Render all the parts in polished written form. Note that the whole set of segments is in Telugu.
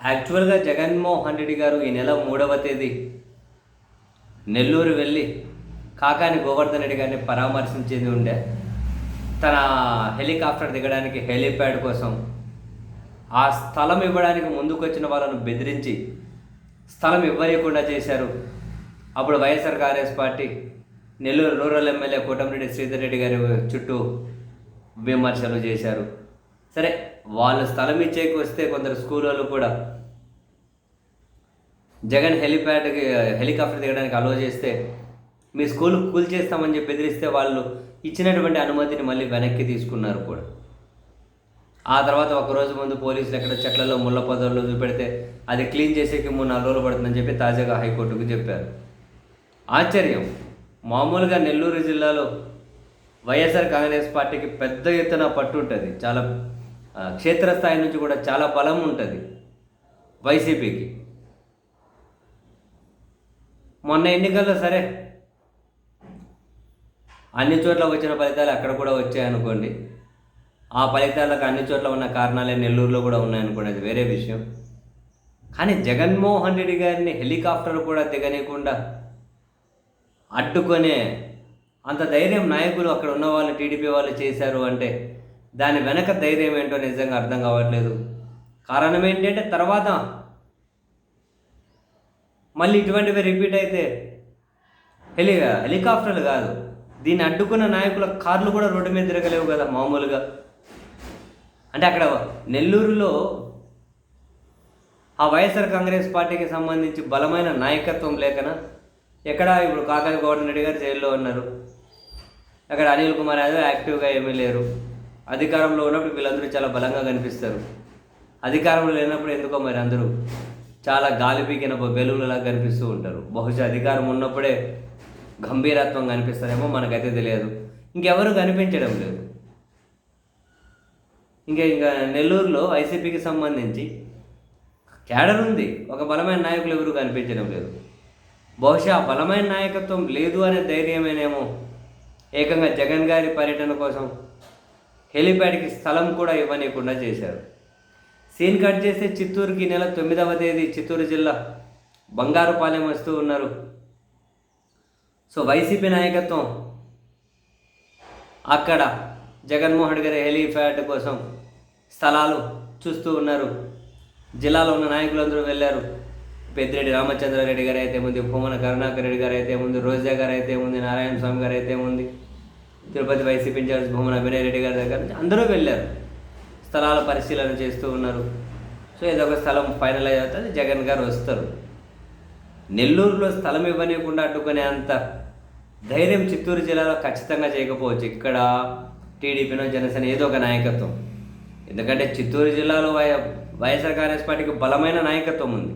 యాక్చువల్గా జగన్మోహన్ రెడ్డి గారు ఈ నెల 3వ తేదీ నెల్లూరు వెళ్ళి కాకాని గోవర్ధన్ రెడ్డి గారిని పరామర్శించేది ఉండే. తన హెలికాప్టర్ దిగడానికి హెలీప్యాడ్ కోసం ఆ స్థలం ఇవ్వడానికి ముందుకొచ్చిన వాళ్ళను బెదిరించి స్థలం ఇవ్వలేకుండా చేశారు. అప్పుడు YSR Congress party Nellore rural MLA Kotamreddy Sridhar Reddy గారి చుట్టూ విమర్శలు చేశారు. సరే, వాళ్ళు స్థలం ఇచ్చేకి వస్తే కొందరు స్కూల్ వాళ్ళు కూడా జగన్ హెలికాప్టర్ దిగడానికి అలో చేస్తే మీ స్కూల్ కూల్ చేస్తామని చెప్పి బెదిరిస్తే వాళ్ళు ఇచ్చినటువంటి అనుమతిని మళ్ళీ వెనక్కి తీసుకున్నారు కూడా. ఆ తర్వాత ఒకరోజు ముందు పోలీసులు ఎక్కడ చెట్లలో ముళ్ళ పొదల్లో చూపెడితే అది క్లీన్ చేసేకి 3-4 రోజులు పడుతుందని చెప్పి తాజాగా హైకోర్టుకు చెప్పారు. ఆశ్చర్యం, మామూలుగా నెల్లూరు జిల్లాలో వైఎస్ఆర్ కాంగ్రెస్ పార్టీకి పెద్ద ఎత్తున పట్టు ఉంటుంది, చాలా క్షేత్రస్థాయి నుంచి కూడా చాలా బలం ఉంటుంది. వైసీపీకి మొన్న ఎన్నికల్లో సరే అన్ని చోట్ల వచ్చిన ఫలితాలు అక్కడ కూడా వచ్చాయనుకోండి. ఆ ఫలితాలకు అన్ని చోట్ల ఉన్న కారణాలే నెల్లూరులో కూడా ఉన్నాయనుకోండి, అది వేరే విషయం. కానీ జగన్మోహన్ రెడ్డి గారిని హెలికాప్టర్ కూడా దిగనీయకుండా అడ్డుకొనే అంత ధైర్యం నాయకులు అక్కడ ఉన్న వాళ్ళు టీడీపీ వాళ్ళు చేశారు అంటే దాని వెనక ధైర్యం ఏంటో నిజంగా అర్థం కావట్లేదు. కారణం ఏంటంటే తర్వాత మళ్ళీ ఇటువంటివి రిపీట్ అయితే హెలికాప్టర్లు కాదు, దీన్ని అడ్డుకున్న నాయకుల కార్లు కూడా రోడ్డు మీద తిరగలేవు కదా మామూలుగా. అంటే అక్కడ నెల్లూరులో ఆ వైఎస్ఆర్ కాంగ్రెస్ పార్టీకి సంబంధించి బలమైన నాయకత్వం లేకనా ఎక్కడ ఇప్పుడు కాకాని గోవర్ధన్ రెడ్డి గారు జైల్లో ఉన్నారు, అక్కడ అనిల్ కుమార్ యాదవ్ యాక్టివ్గా ఏమీ లేరు. అధికారంలో ఉన్నప్పుడు వీళ్ళందరూ చాలా బలంగా కనిపిస్తారు, అధికారంలో లేనప్పుడు ఎందుకో మరి అందరూ చాలా గాలి పీకిన బెలూన్లలా కనిపిస్తూ ఉంటారు. బహుశా అధికారం ఉన్నప్పుడే గంభీరత్వం కనిపిస్తారేమో, మనకైతే తెలియదు. ఇంకెవరు కనిపించడం లేదు. ఇంకా నెల్లూరులో వైసీపీకి సంబంధించి క్యాడర్ ఉంది, ఒక బలమైన నాయకులు ఎవరు కనిపించడం లేదు. బహుశా బలమైన నాయకత్వం లేదు అనే ధైర్యమేనేమో ఏకంగా జగన్ గారి పర్యటన కోసం హెలిప్యాడ్కి స్థలం కూడా ఇవ్వనీయకుండా చేశారు. సీన్ కట్ చేస్తే చిత్తూరుకి నెల 9వ తేదీ చిత్తూరు జిల్లా బంగారుపాలెం వస్తూ ఉన్నారు. సో వైసీపీ నాయకత్వం అక్కడ జగన్మోహన్ రెడ్డి గారి హెలిప్యాడ్ కోసం స్థలాలు చూస్తూ ఉన్నారు. జిల్లాలో ఉన్న నాయకులందరూ వెళ్ళారు. పెద్దిరెడ్డి రామచంద్రారెడ్డి గారు అయితే ఉంది, భూమన కరుణాకర్ రెడ్డి గారు అయితే ఉంది, రోజా గారు అయితే ఉంది, నారాయణ స్వామి గారు అయితే ఉంది, తిరుపతి వైసీపీ ఇన్ఛార్జ్ భూమన అభినయ్ రెడ్డి గారి దగ్గర నుంచి అందరూ వెళ్ళారు. స్థలాల పరిశీలన చేస్తూ ఉన్నారు. సో ఏదో ఒక స్థలం ఫైనలైజ్ అవుతుంది, జగన్ గారు వస్తారు. నెల్లూరులో స్థలం ఇవ్వనీయకుండా అడ్డుకునే అంత ధైర్యం చిత్తూరు జిల్లాలో ఖచ్చితంగా చేయకపోవచ్చు. ఇక్కడ టీడీపీనో జనసేన ఏదో ఒక నాయకత్వం. ఎందుకంటే చిత్తూరు జిల్లాలో వైఎస్ఆర్ కాంగ్రెస్ పార్టీకి బలమైన నాయకత్వం ఉంది.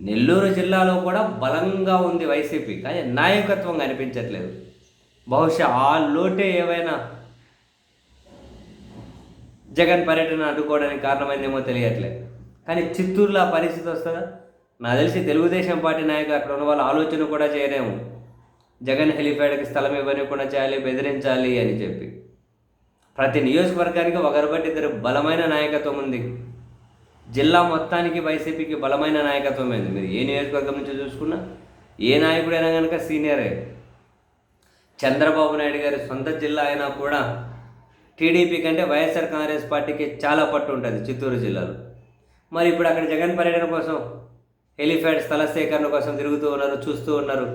నెల్లూరు జిల్లాలో కూడా బలంగా ఉంది వైసీపీ, కానీ నాయకత్వం కనిపించట్లేదు. బహుశా ఆ లోటే ఏవైనా జగన్ పర్యటన అడ్డుకోవడానికి కారణమైందేమో తెలియట్లేదు. కానీ చిత్తూరులో ఆ పరిస్థితి వస్తుందా? నాకు తెలిసి తెలుగుదేశం పార్టీ నాయకులు అక్కడ ఉన్న వాళ్ళ ఆలోచన కూడా చేయలేము. జగన్ హెలిప్యాడ్కి స్థలం ఇవ్వనివ్వకుండా చేయాలి, బెదిరించాలి అని చెప్పి. ప్రతి నియోజకవర్గానికి ఒకరు బట్టి ఇద్దరు బలమైన నాయకత్వం ఉంది. జిల్లా మొత్తానికి వైసీపీకి బలమైన నాయకత్వం ఉంది. మీరు ఏ నియోజకవర్గం నుంచి చూసుకున్నా ఏ నాయకుడైనా కనుక సీనియరే. చంద్రబాబు నాయుడు గారి సొంత జిల్లా అయినా కూడా టీడీపీ కంటే వైఎస్ఆర్ కాంగ్రెస్ పార్టీకి చాలా పట్టు ఉంటుంది చిత్తూరు జిల్లాలో. మరి ఇప్పుడు అక్కడ జగన్ పర్యటన కోసం హెలిప్యాడ్ స్థల సేకరణ కోసం తిరుగుతూ ఉన్నారు, చూస్తూ ఉన్నారు.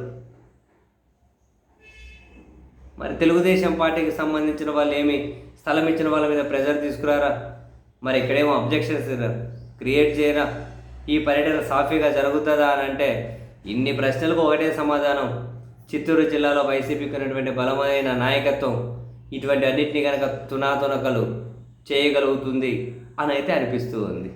మరి తెలుగుదేశం పార్టీకి సంబంధించిన వాళ్ళు ఏమి స్థలం ఇచ్చిన వాళ్ళ మీద ప్రెజర్ తీసుకురారా? మరి ఇక్కడేమో అబ్జెక్షన్స్ క్రియేట్ చేయరా? ఈ పర్యటన సాఫీగా జరుగుతుందా అని అంటే ఇన్ని ప్రశ్నలకు ఒకటే సమాధానం, చిత్తూరు జిల్లాలో వైసీపీకి ఉన్నటువంటి బలమైన నాయకత్వం ఇటువంటి అన్నింటినీ కనుక తునాతునకలు చేయగలుగుతుంది అని అయితే అనిపిస్తూ ఉంది.